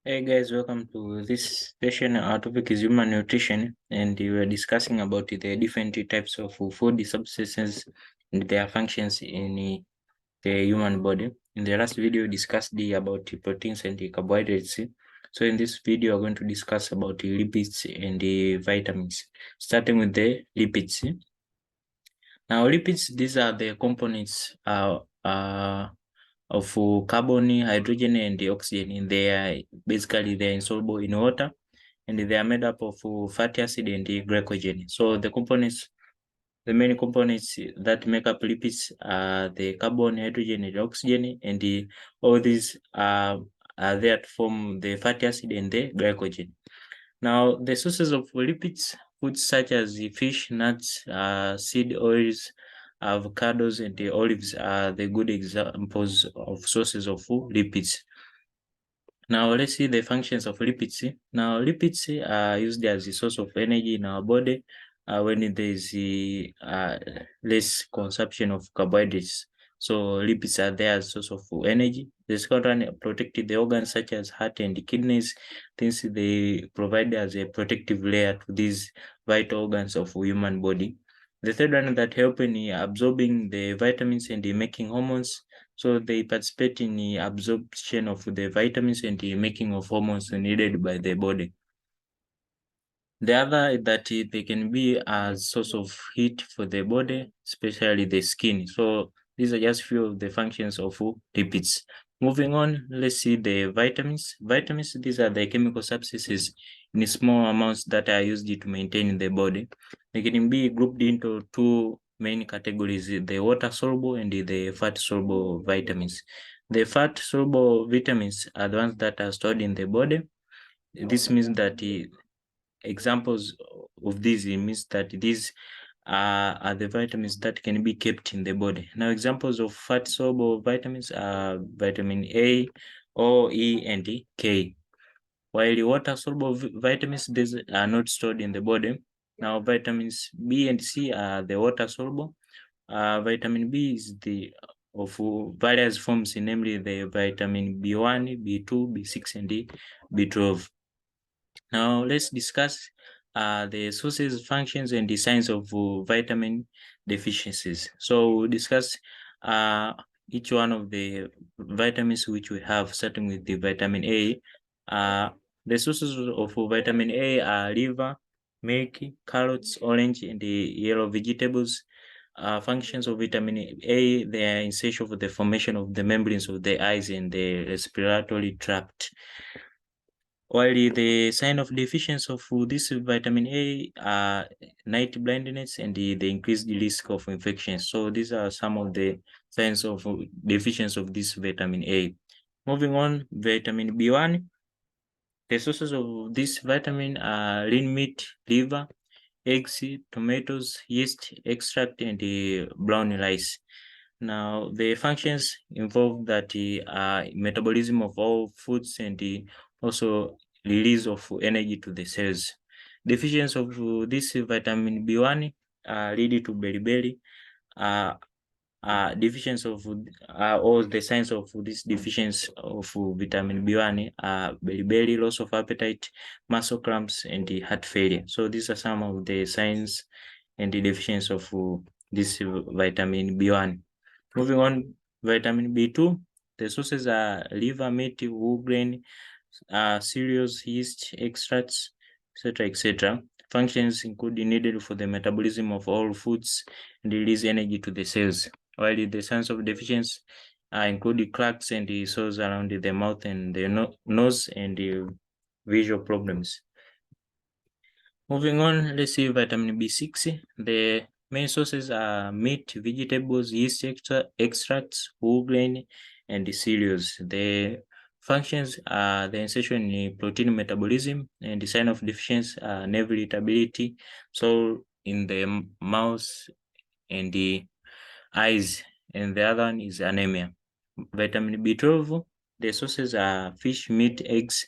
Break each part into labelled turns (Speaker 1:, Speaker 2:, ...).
Speaker 1: Hey guys, welcome to this session. Our topic is human nutrition, and we are discussing about the different types of food substances and their functions in the human body. In the last video, we discussed about the proteins and the carbohydrates. So in this video, we're going to discuss about the lipids and the vitamins, starting with the lipids. Now, lipids, these are the components of carbon, hydrogen, and the oxygen. They're insoluble in water, and they are made up of fatty acid and the glycogen. So the main components that make up lipids are the carbon, hydrogen, and oxygen, and all these are there to form the fatty acid and the glycogen. Now, the sources of lipids, foods such as the fish, nuts, seed oils, avocados, and the olives are the good examples of sources of lipids. Now, let's see the functions of lipids. Now, lipids are used as a source of energy in our body when there is less consumption of carbohydrates. So, lipids are there as a source of energy. The second one protect the organs such as heart and kidneys, since they provide as a protective layer to these vital organs of human body. The third one that help in absorbing the vitamins and making hormones. So they participate in the absorption of the vitamins and the making of hormones needed by the body. The other is that they can be a source of heat for the body, especially the skin. So these are just few of the functions of lipids. Moving on, let's see the vitamins. Vitamins, these are the chemical substances in small amounts that are used to maintain the body. They can be grouped into two main categories, the water soluble and the fat soluble vitamins. The fat soluble vitamins are the ones that are stored in the body. This means that examples of these means that these are the vitamins that can be kept in the body. Now, examples of fat soluble vitamins are vitamin A, O, E, and K. While the water soluble vitamins, these are not stored in the body. Now, vitamins B and C are the water soluble. Vitamin B is the of various forms, namely the vitamin B1, B2, B6, and B12. Now let's discuss the sources, functions, and the signs of vitamin deficiencies. So we'll discuss each one of the vitamins which we have, starting with the vitamin A. The sources of vitamin A are liver, milk, carrots, orange, and the yellow vegetables. Functions of vitamin A, they are essential for the formation of the membranes of the eyes and the respiratory tract. While the sign of deficiency of this vitamin A are night blindness and the increased risk of infections. So these are some of the signs of deficiency of this vitamin A. Moving on, vitamin B1. The sources of this vitamin are lean meat, liver, eggs, tomatoes, yeast extract, and the brown rice. Now, the functions involve that the metabolism of all foods and the also release of energy to the cells. Deficiency of this vitamin B1 lead to beriberi. Deficiency of all the signs of this deficiency of vitamin B1 are beriberi, loss of appetite, muscle cramps, and the heart failure. So these are some of the signs and the deficiency of this vitamin B1. Moving on, vitamin B2, the sources are liver, meat, whole grain, cereals, yeast, extracts, etc., etc. Functions include needed for the metabolism of all foods and release energy to the cells. While the signs of deficiency include cracks and the sores around the mouth and the nose and the visual problems. Moving on, let's see vitamin B6. The main sources are meat, vegetables, yeast extracts, whole grain, and the cereals. The functions are the insertion in protein metabolism, and the sign of deficiency are nerve irritability, so in the mouth and the eyes, and the other one is anemia. Vitamin B12, the sources are fish, meat, eggs,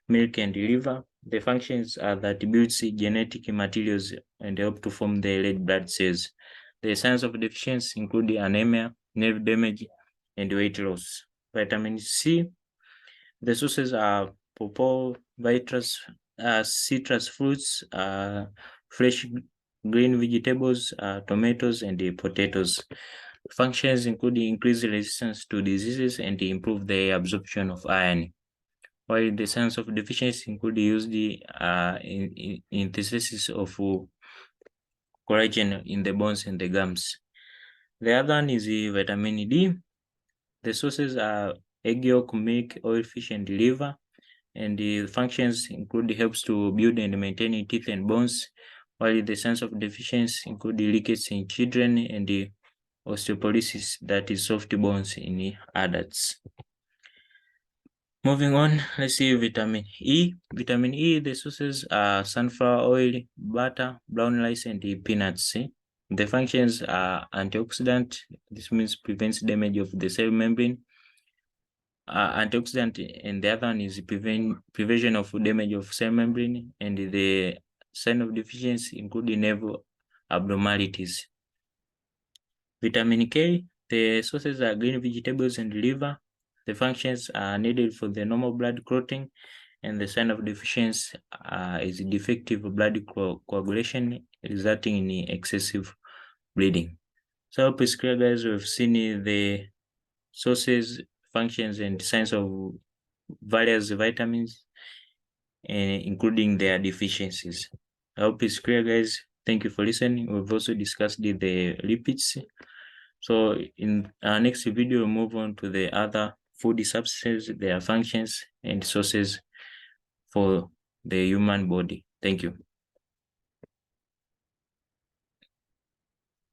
Speaker 1: milk, and liver. The functions are that builds genetic materials and help to form the red blood cells. The signs of deficiency include anemia, nerve damage, and weight loss. Vitamin C, the sources are pawpaw, citrus fruits, fresh green vegetables, tomatoes, and potatoes. Functions include increased resistance to diseases and improve the absorption of iron, while the signs of deficiency include used in synthesis of collagen in the bones and the gums. The other one is the vitamin D. The sources are egg yolk, milk, oil, fish, and liver. And the functions include helps to build and maintain teeth and bones, while the signs of deficiency include rickets in children and the osteoporosis, that is soft bones in adults. Moving on, let's see vitamin E. Vitamin E, the sources are sunflower oil, butter, brown rice, and the peanuts. The functions are antioxidant. This means prevents damage of the cell membrane. Antioxidant, and the other one is prevention of damage of cell membrane, and the sign of deficiency include nerve abnormalities. Vitamin K, the sources are green vegetables and liver. The functions are needed for the normal blood clotting, and the sign of deficiency is defective blood coagulation resulting in excessive bleeding. So I hope it's clear, guys. We've seen the sources, functions, and signs of various vitamins, including their deficiencies. I hope it's clear, guys. Thank you for listening. We've also discussed the lipids. So in our next video, we'll move on to the other food substances, their functions and sources for the human body. Thank you.